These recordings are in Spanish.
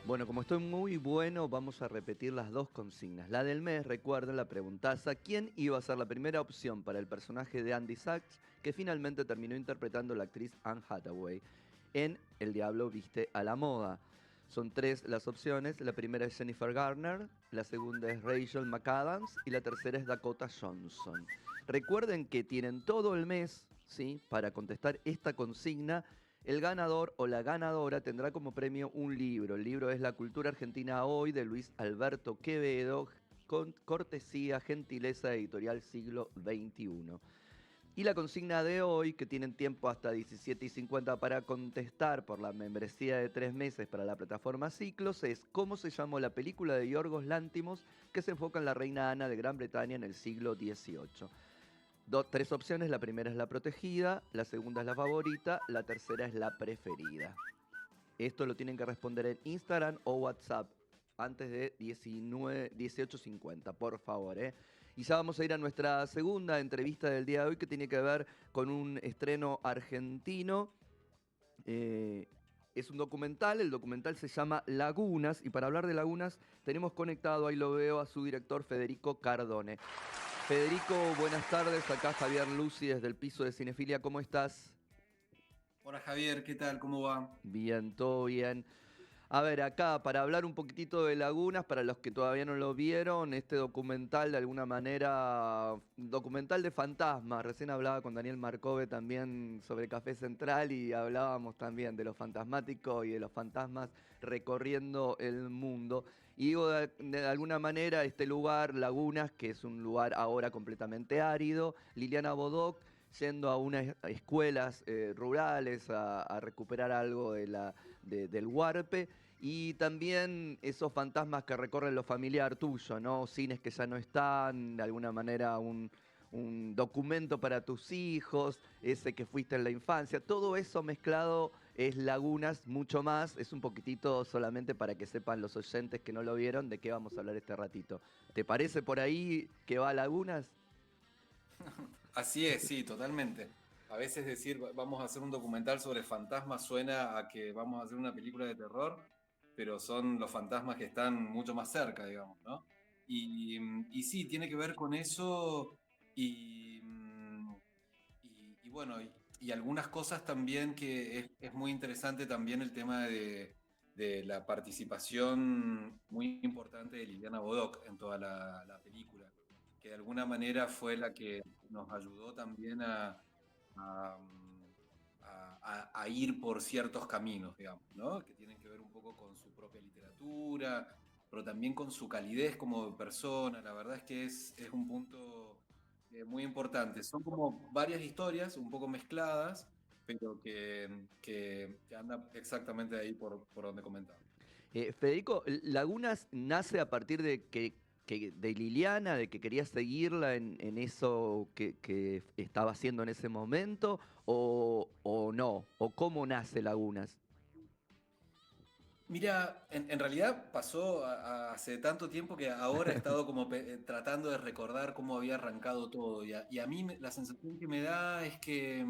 Bueno, como estoy muy bueno, vamos a repetir las dos consignas. La del mes, recuerden la preguntaza, ¿quién iba a ser la primera opción para el personaje de Andy Sachs que finalmente terminó interpretando la actriz Anne Hathaway en El Diablo Viste a la Moda? Son tres las opciones. La primera es Jennifer Garner, la segunda es Rachel McAdams y la tercera es Dakota Johnson. Recuerden que tienen todo el mes, ¿sí?, para contestar esta consigna. El ganador o la ganadora tendrá como premio un libro. El libro es La Cultura Argentina Hoy de Luis Alberto Quevedo, con cortesía, gentileza editorial Siglo XXI. Y la consigna de hoy, que tienen tiempo hasta 17:50 para contestar por la membresía de 3 meses para la plataforma Ciclos, es ¿cómo se llamó la película de Yorgos Lántimos que se enfoca en la reina Ana de Gran Bretaña en el siglo XVIII? Tres opciones, la primera es la protegida, la segunda es la favorita, la tercera es la preferida. Esto lo tienen que responder en Instagram o WhatsApp antes de 18:50, por favor. Y ya vamos a ir a nuestra segunda entrevista del día de hoy, que tiene que ver con un estreno argentino. Eh, es un documental, el documental se llama Lagunas, y para hablar de Lagunas tenemos conectado, ahí lo veo, a su director Federico Cardone. Federico, buenas tardes. Acá Javier Lucy desde el piso de Cinefilia. ¿Cómo estás? Hola Javier, ¿qué tal? ¿Cómo va? Bien, todo bien. A ver, acá para hablar un poquitito de Lagunas, para los que todavía no lo vieron, este documental de alguna manera, documental de fantasmas. Recién hablaba con Daniel Marcove también sobre Café Central y hablábamos también de lo fantasmático y de los fantasmas recorriendo el mundo. Y digo, de alguna manera, este lugar, Lagunas, que es un lugar ahora completamente árido, Liliana Bodoc yendo a unas escuelas rurales a recuperar algo del huarpe, y también esos fantasmas que recorren lo familiar tuyo, ¿no? Cines que ya no están, de alguna manera un documento para tus hijos, ese que fuiste en la infancia, todo eso mezclado es Lagunas, mucho más, es un poquitito solamente para que sepan los oyentes que no lo vieron de qué vamos a hablar este ratito. ¿Te parece por ahí que va Lagunas? Así es, sí, totalmente. A veces decir vamos a hacer un documental sobre fantasmas suena a que vamos a hacer una película de terror, pero son los fantasmas que están mucho más cerca, digamos, ¿no? Y sí, tiene que ver con eso y, y bueno, y algunas cosas también que es muy interesante también el tema de la participación muy importante de Liliana Bodoc en toda la película, que de alguna manera fue la que nos ayudó también a, a ir por ciertos caminos, digamos, ¿no? Que tienen que ver un poco con su propia literatura, pero también con su calidez como persona. La verdad es que es un punto muy importante. Son como varias historias, un poco mezcladas, pero que anda exactamente ahí por donde comentaba. Federico, Lagunas nace a partir de de Liliana, de que querías seguirla en eso que estaba haciendo en ese momento, o no, o cómo nace Lagunas. Mira, en realidad pasó hace tanto tiempo que ahora he estado como tratando de recordar cómo había arrancado todo. Y a mí la sensación que me da es que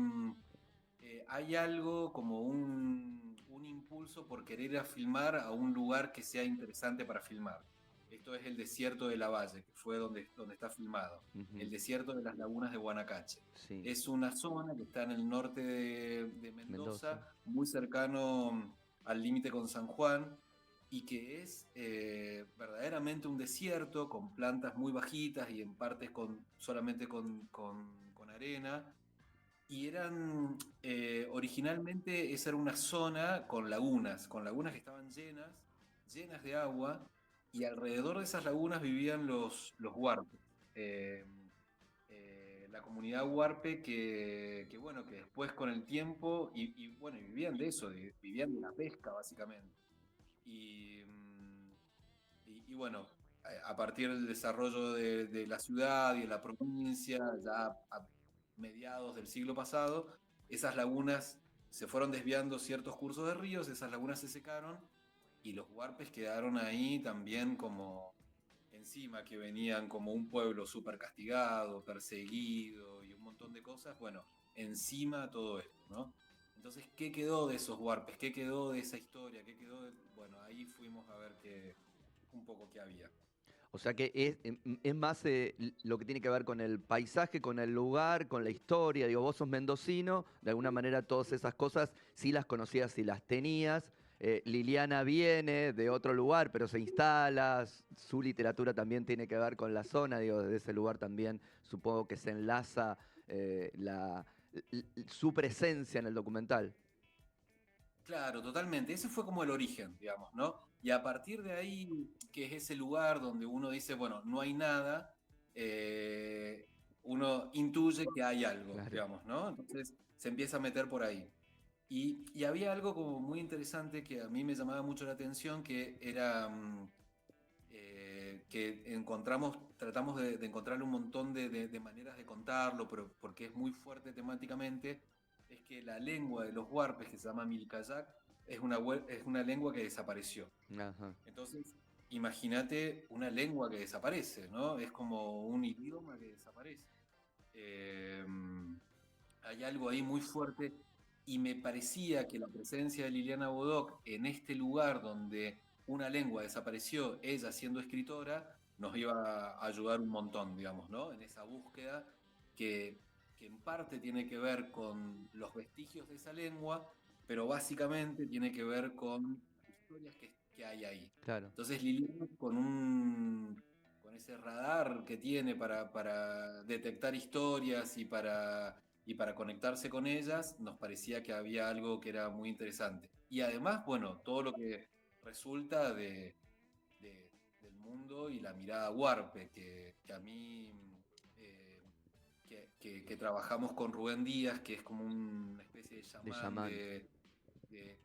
hay algo como un impulso por querer ir a filmar a un lugar que sea interesante para filmar. Esto es el desierto de la Valle, que fue donde está filmado. El Ujú. desierto de las lagunas de Guanacache. Sí, Es una zona que está en el norte de Mendoza. Mendoza, muy cercano al límite con San Juan, y que es verdaderamente un desierto con plantas muy bajitas y en partes solamente con arena y eran, originalmente esa era una zona con lagunas que estaban llenas de agua, y alrededor de esas lagunas vivían los huarpes. Eh, la comunidad huarpe bueno, que después con el tiempo, bueno, y vivían de eso, vivían de la pesca básicamente. Y, y bueno, a partir del desarrollo de la ciudad y de la provincia, ya a mediados del siglo pasado, esas lagunas se fueron desviando ciertos cursos de ríos, esas lagunas se secaron y los huarpes quedaron ahí también como encima, que venían como un pueblo súper castigado, perseguido y un montón de cosas, bueno, encima todo esto, ¿no? Entonces, ¿qué quedó de esos warpes? ¿Qué quedó de esa historia? ¿Qué quedó Bueno, ahí fuimos a ver un poco qué había. O sea que es más lo que tiene que ver con el paisaje, con el lugar, con la historia. Digo, vos sos mendocino, de alguna manera todas esas cosas sí las conocías, sí las tenías. Liliana viene de otro lugar, pero se instala. Su literatura también tiene que ver con la zona, digo, desde ese lugar también supongo que se enlaza su presencia en el documental. Claro, totalmente. Ese fue como el origen, digamos, ¿no? Y a partir de ahí, que es ese lugar donde uno dice, bueno, no hay nada, eh, uno intuye que hay algo, Claro. digamos, ¿no? Entonces se empieza a meter por ahí. Y había algo como muy interesante que a mí me llamaba mucho la atención, que era que tratamos de encontrarle un montón de maneras de contarlo, pero porque es muy fuerte temáticamente, es que la lengua de los huarpes, que se llama Milkayak, es una lengua que desapareció. Ajá. Entonces, imagínate una lengua que desaparece, ¿no? Es como un idioma que desaparece. Eh, Hay algo ahí muy fuerte y me parecía que la presencia de Liliana Bodoc en este lugar donde una lengua desapareció, ella siendo escritora, nos iba a ayudar un montón, digamos, ¿no? En esa búsqueda que en parte tiene que ver con los vestigios de esa lengua, pero básicamente tiene que ver con las historias que hay ahí. Claro. Entonces Liliana con ese radar que tiene para detectar historias y para conectarse con ellas, nos parecía que había algo que era muy interesante. Y además, bueno, todo lo que resulta del mundo y la mirada Huarpe, que a mí, que trabajamos con Rubén Díaz, que es como una especie de De chamán llamán.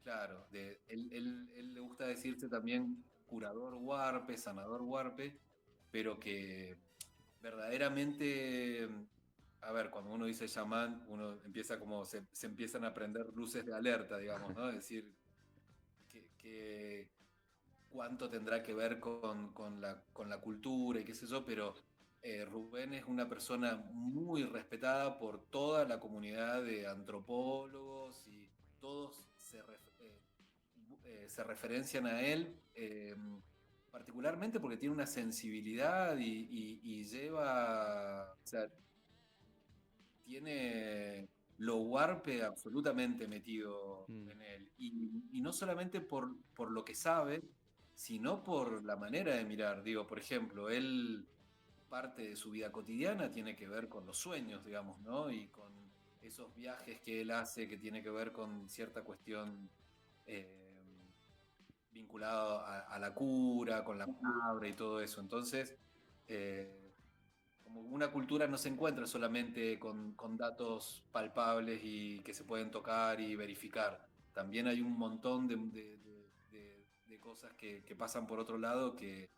claro, él le gusta decirse también curador Huarpe, sanador Huarpe, pero que verdaderamente, a ver, cuando uno dice chamán, uno empieza como, se empiezan a prender luces de alerta, digamos, ¿no? Es decir, que cuánto tendrá que ver con la cultura y qué sé yo, pero Rubén es una persona muy respetada por toda la comunidad de antropólogos y todos se referencian a él, particularmente porque tiene una sensibilidad y lleva, o sea, tiene lo huarpe absolutamente metido Mm. en él. Y no solamente por lo que sabe, sino por la manera de mirar. Digo, por ejemplo, él, parte de su vida cotidiana tiene que ver con los sueños, digamos, ¿no? Y con esos viajes que él hace que tiene que ver con cierta cuestión eh, vinculado a la cura, con la palabra y todo eso. Entonces, eh, como una cultura no se encuentra solamente con datos palpables y que se pueden tocar y verificar. También hay un montón de cosas que pasan por otro lado que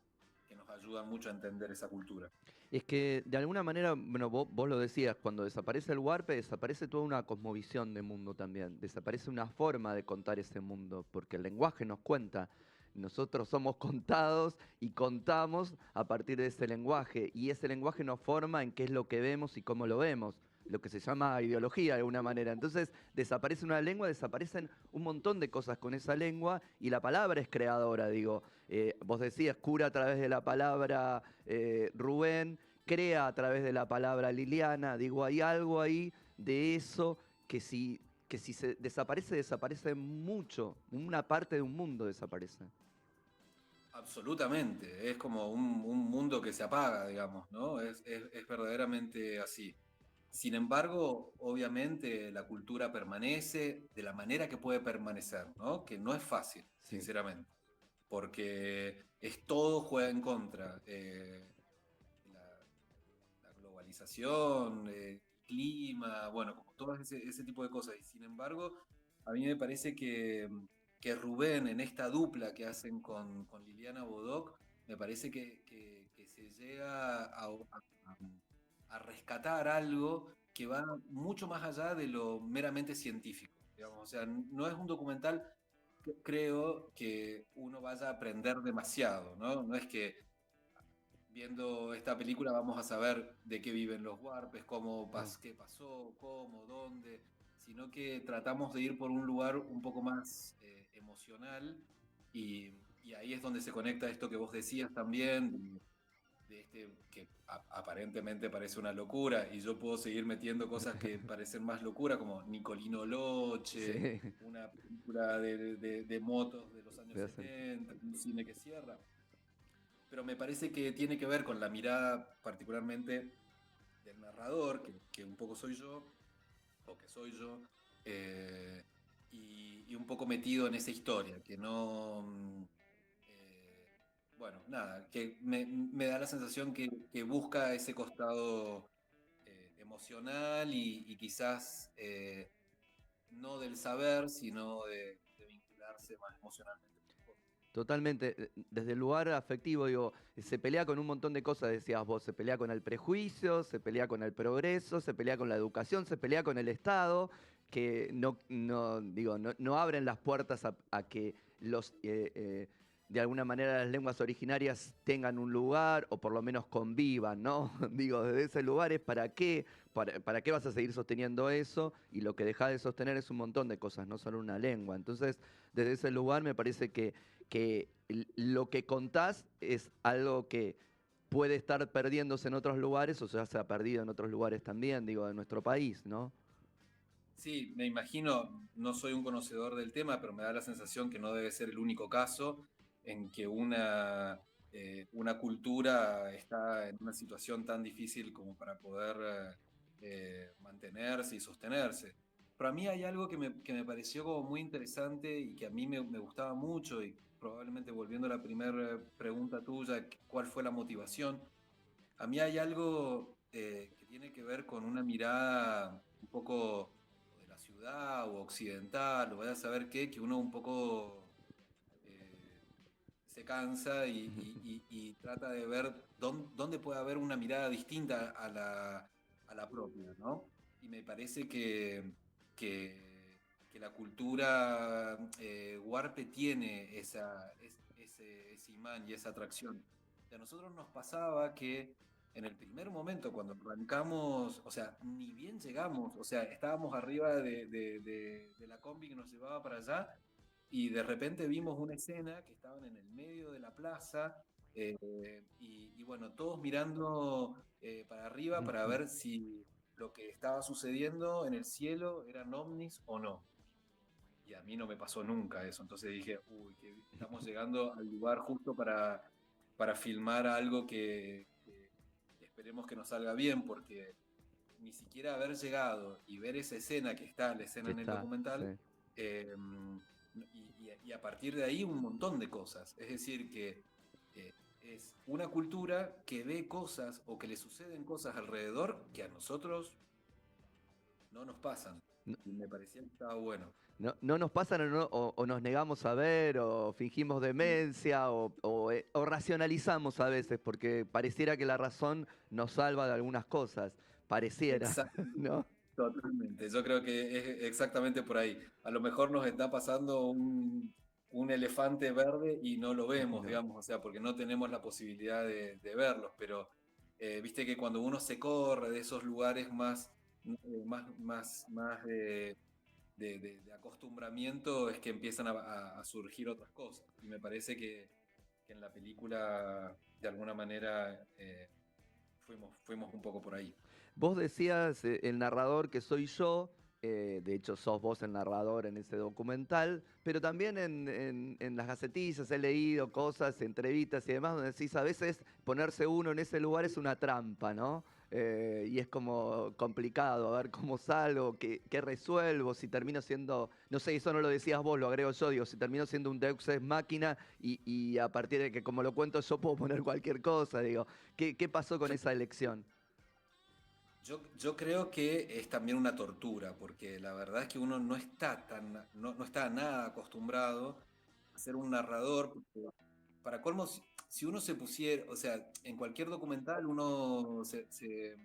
nos ayudan mucho a entender esa cultura. Es que de alguna manera, bueno, vos lo decías, cuando desaparece el Warpe, desaparece toda una cosmovisión de mundo también, desaparece una forma de contar ese mundo, porque el lenguaje nos cuenta. Nosotros somos contados y contamos a partir de ese lenguaje, y ese lenguaje nos forma en qué es lo que vemos y cómo lo vemos, lo que se llama ideología de alguna manera. Entonces, desaparece una lengua, desaparecen un montón de cosas con esa lengua, y la palabra es creadora, digo. Vos decías, cura a través de la palabra Rubén, crea a través de la palabra Liliana. Digo, hay algo ahí de eso que si se desaparece, desaparece mucho. Una parte de un mundo desaparece. Absolutamente, es como un mundo que se apaga, digamos, ¿no? Es verdaderamente así. Sin embargo, obviamente la cultura permanece de la manera que puede permanecer, ¿no? Que no es fácil, Sí. sinceramente, porque es todo juega en contra. La, la globalización, clima, bueno, como todo ese tipo de cosas. Y sin embargo, a mí me parece que Rubén, en esta dupla que hacen con Liliana Bodoc, me parece que se llega a rescatar algo que va mucho más allá de lo meramente científico. Digamos. O sea, no es un documental que creo que uno vaya a aprender demasiado, ¿no? No es que viendo esta película vamos a saber de qué viven los Warpes, No. qué pasó, cómo, dónde, sino que tratamos de ir por un lugar un poco más emocional y ahí es donde se conecta esto que vos decías también, de este que aparentemente parece una locura y yo puedo seguir metiendo cosas que parecen más locura, como Nicolino Loche, Sí, una película de motos de los años me hacen- 70, un cine que cierra, pero me parece que tiene que ver con la mirada particularmente del narrador, que un poco soy yo, o que soy yo, eh, y un poco metido en esa historia, que no... bueno, nada, que me da la sensación que busca ese costado emocional y quizás no del saber, sino de vincularse más emocionalmente con las cosas. Totalmente, desde el lugar afectivo, digo, se pelea con un montón de cosas, decías vos, se pelea con el prejuicio, se pelea con el progreso, se pelea con la educación, se pelea con el Estado, que no abren las puertas a que de alguna manera las lenguas originarias tengan un lugar o por lo menos convivan, ¿no? Digo, desde ese lugar es para qué vas a seguir sosteniendo eso y lo que dejás de sostener es un montón de cosas, no solo una lengua. Entonces, desde ese lugar me parece que lo que contás es algo que puede estar perdiéndose en otros lugares o sea, se ha perdido en otros lugares también, digo, de nuestro país, ¿no? Sí, me imagino, no soy un conocedor del tema, pero me da la sensación que no debe ser el único caso en que una cultura está en una situación tan difícil como para poder mantenerse y sostenerse. Pero a mí hay algo que me pareció como muy interesante y que a mí me gustaba mucho, y probablemente volviendo a la primera pregunta tuya, ¿cuál fue la motivación? A mí hay algo que tiene que ver con una mirada un poco de la ciudad o occidental, o vaya a saber qué, que uno un poco eh, se cansa y trata de ver dónde puede haber una mirada distinta a la propia, ¿no? Y me parece que la cultura huarpe tiene ese imán y esa atracción. Y a nosotros nos pasaba que en el primer momento, cuando arrancamos, o sea, ni bien llegamos, o sea, estábamos arriba de la combi que nos llevaba para allá y de repente vimos una escena que estaban en el medio de la plaza y bueno, todos mirando para arriba para ver si lo que estaba sucediendo en el cielo eran ovnis o no. Y a mí no me pasó nunca eso, entonces dije, uy, que estamos llegando al lugar justo para filmar algo que esperemos que nos salga bien, porque ni siquiera haber llegado y ver esa escena que está, la escena Que en el está, documental, sí. eh, y a partir de ahí un montón de cosas. Es decir, que es una cultura que ve cosas o que le suceden cosas alrededor que a nosotros no nos pasan. No, Y me parecía que estaba bueno. no nos pasan o nos negamos a ver o fingimos demencia o racionalizamos a veces porque pareciera que la razón nos salva de algunas cosas, pareciera, Exactamente. ¿no? Totalmente. Yo creo que es exactamente por ahí. A lo mejor nos está pasando un elefante verde y no lo Y vemos, no. digamos, o sea, porque no tenemos la posibilidad de verlos, pero viste que cuando uno se corre de esos lugares más de acostumbramiento es que empiezan a surgir otras cosas. Y me parece que en la película, de alguna manera, fuimos un poco por ahí. Vos decías, el narrador que soy yo, de hecho sos vos el narrador en ese documental, pero también en las gacetillas he leído cosas, entrevistas y demás, donde decís a veces ponerse uno en ese lugar es una trampa, ¿no? Y es como complicado, a ver cómo salgo, qué resuelvo, si termino siendo, no sé, eso no lo decías vos, lo agrego yo, digo, si termino siendo un Deus Ex Máquina y a partir de que como lo cuento yo puedo poner cualquier cosa, digo, ¿qué pasó con Yo esa elección? yo creo que es también una tortura, porque la verdad es que uno no está nada acostumbrado a ser un narrador, porque para colmo, si uno se pusiera, o sea, en cualquier documental uno se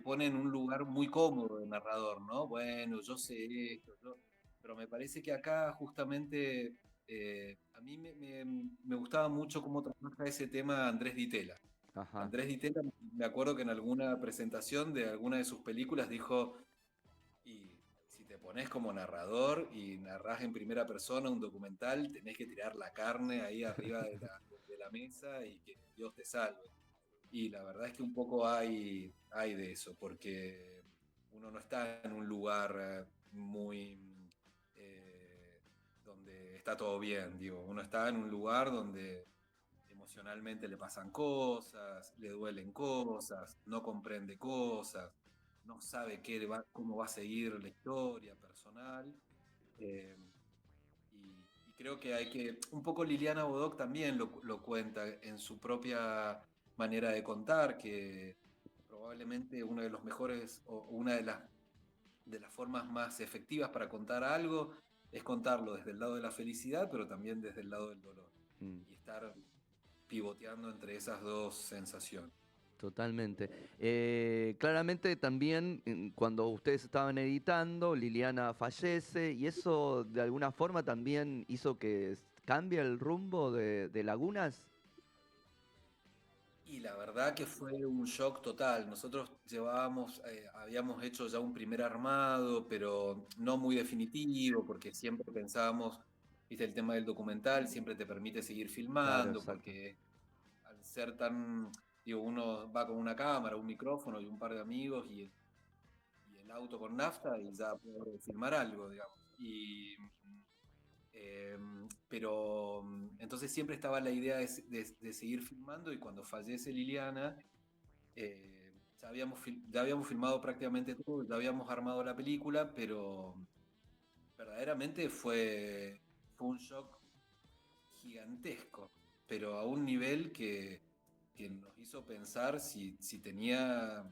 pone en un lugar muy cómodo de narrador, ¿no? Bueno, yo sé esto, pero me parece que acá justamente a mí me gustaba mucho cómo trabaja ese tema Andrés Ditela. Ajá. Andrés Di Tella, me acuerdo que en alguna presentación de alguna de sus películas dijo, y pones como narrador y narrás en primera persona un documental, tenés que tirar la carne ahí arriba de la mesa y que Dios te salve. Y la verdad es que un poco hay de eso, porque uno no está en un lugar muy donde está todo bien, digo, uno está en un lugar donde emocionalmente le pasan cosas, le duelen cosas, no comprende cosas, no sabe cómo va a seguir la historia personal. eh, y creo que hay que, un poco Liliana Bodoc también lo cuenta en su propia manera de contar, que probablemente uno de los mejores o una de las formas más efectivas para contar algo es contarlo desde el lado de la felicidad, pero también desde el lado del dolor. Mm. Y estar pivoteando entre esas dos sensaciones. Totalmente. Claramente también cuando ustedes estaban editando, Liliana fallece y eso de alguna forma también hizo que cambie el rumbo de Lagunas. Y la verdad que fue un shock total. Nosotros habíamos hecho ya un primer armado, pero no muy definitivo, porque siempre pensábamos, viste, el tema del documental siempre te permite seguir Claro, filmando, exacto. porque al ser tan, digo, uno va con una cámara, un micrófono y un par de amigos y el auto con nafta y ya puede filmar algo, digamos. Eh, pero entonces siempre estaba la idea de seguir filmando y cuando fallece Liliana, ya habíamos filmado prácticamente todo, ya habíamos armado la película, pero verdaderamente fue un shock gigantesco, pero a un nivel que nos hizo pensar si tenía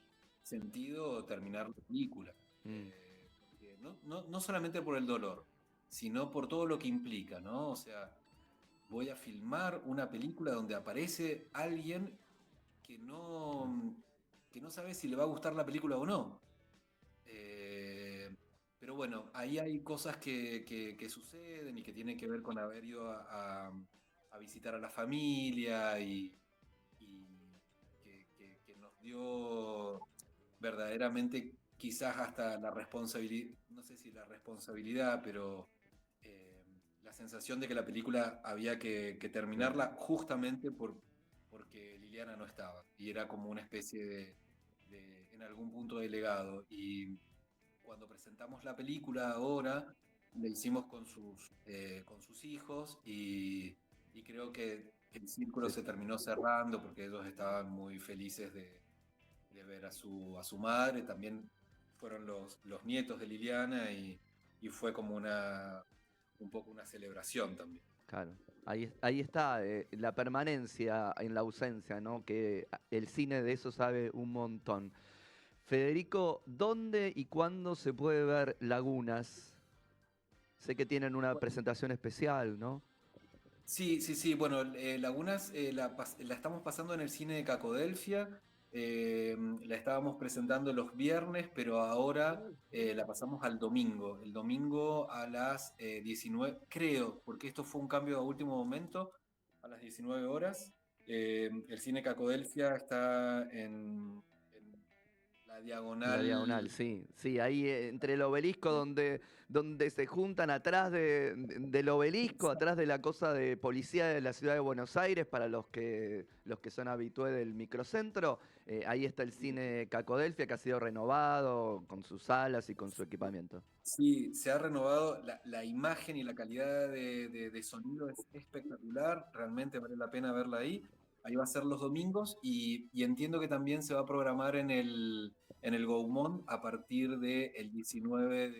sentido terminar la película. Mm. Porque no solamente por el dolor, sino por todo lo que implica, ¿no? O sea, voy a filmar una película donde aparece alguien que que no sabe si le va a gustar la película o no. Eh, pero bueno, ahí hay cosas que suceden y que tienen que ver con haber ido a visitar a la familia y que nos dio verdaderamente quizás hasta la responsabilidad, no sé si la responsabilidad, pero la sensación de que la película había que Claro. terminarla justamente porque Liliana no estaba y era como una especie en algún punto de legado. Y cuando presentamos la película ahora, la hicimos con sus hijos y creo que el círculo Sí, se terminó cerrando porque ellos estaban muy felices de ver a su madre. También fueron los nietos de Liliana y fue como un poco una celebración también. claro. Ahí está la permanencia en la ausencia, ¿no? Que el cine de eso sabe un montón. Federico, ¿dónde y cuándo se puede ver Lagunas? Sé que tienen una presentación especial, ¿no? Sí, sí, sí. Bueno, Lagunas la estamos pasando en el cine de Cacodelfia. La estábamos presentando los viernes, pero ahora la pasamos al domingo. El domingo a las 19, creo, porque esto fue un cambio a último momento, a las 19 horas. El cine Cacodelfia está en la En la diagonal, diagonal. sí, sí, ahí entre el obelisco donde se juntan atrás del obelisco, atrás de la cosa de policía de la ciudad de Buenos Aires, para los que son habitués del microcentro, ahí está el cine Cacodelfia que ha sido renovado con sus salas y con su equipamiento. Sí, se ha renovado, la imagen y la calidad de sonido es espectacular, realmente vale la pena verla ahí. Ahí va a ser los domingos y entiendo que también se va a programar en el Gaumont a partir del 19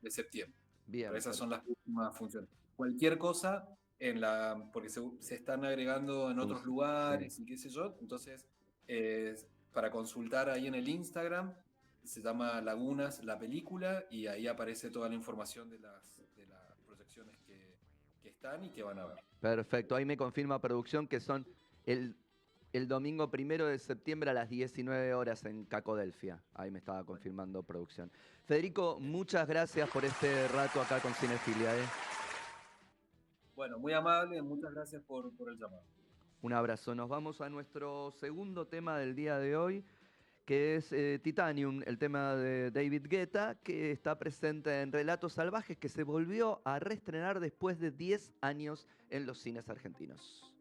de septiembre. Pero Bien, esas son las últimas funciones. Cualquier cosa, porque se están agregando en otros sí. lugares y qué sé yo, entonces eh, para consultar ahí en el Instagram se llama Lagunas, la película, y ahí aparece toda la información de las proyecciones que están y que van a ver. Perfecto, ahí me confirma producción que son el, el domingo 1 de septiembre a las 19 horas en Cacodelfia. Ahí me estaba Bueno, confirmando producción. Federico, muchas gracias por este rato acá con Cinefilia. bueno, muy amable, muchas gracias por el llamado. Un abrazo. Nos vamos a nuestro segundo tema del día de hoy, que es Titanium, el tema de David Guetta, que está presente en Relatos Salvajes, que se volvió a reestrenar después de 10 años en los cines argentinos.